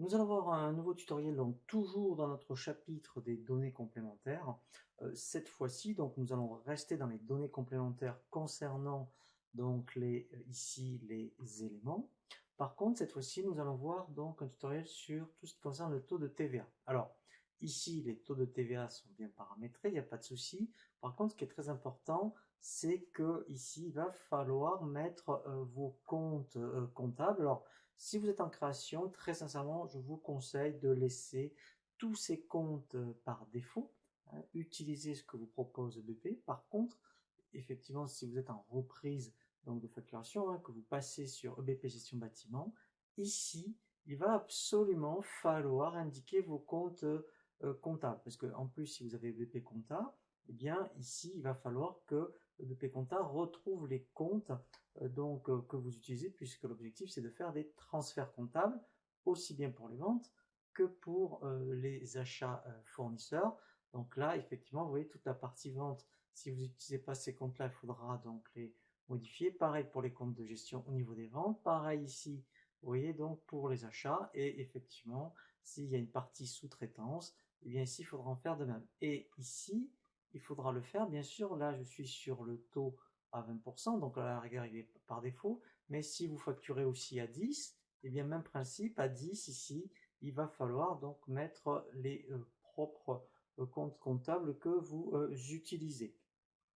Nous allons voir un nouveau tutoriel, donc toujours dans notre chapitre des données complémentaires. Cette fois-ci, donc nous allons rester dans les données complémentaires concernant donc ici les éléments. Par contre, cette fois-ci, nous allons voir donc un tutoriel sur tout ce qui concerne le taux de TVA. Alors, ici, les taux de TVA sont bien paramétrés, il n'y a pas de souci. Par contre, ce qui est très important, c'est que ici, il va falloir mettre vos comptes comptables. Alors, si vous êtes en création, très sincèrement, je vous conseille de laisser tous ces comptes par défaut. Utilisez ce que vous propose BP. Par contre, effectivement, si vous êtes en reprise donc de facturation, que vous passez sur EBP Gestion Bâtiment, ici, il va absolument falloir indiquer vos comptes comptables. Parce que en plus, si vous avez EBP Compta, eh bien ici, il va falloir que EBP Compta retrouve les comptes que vous utilisez, puisque l'objectif c'est de faire des transferts comptables, aussi bien pour les ventes que pour les achats fournisseurs. Donc là, effectivement, vous voyez toute la partie vente. Si vous n'utilisez pas ces comptes-là, il faudra donc les modifier. Pareil pour les comptes de gestion au niveau des ventes. Pareil ici, vous voyez, donc pour les achats. Et effectivement, s'il y a une partie sous-traitance, et bien ici, il faudra en faire de même. Et ici, il faudra le faire, bien sûr, là, je suis sur le taux à 20%, donc à la rigueur, il est par défaut. Mais si vous facturez aussi à 10, et bien même principe, à 10 ici, il va falloir donc mettre les propres comptes comptables que vous utilisez.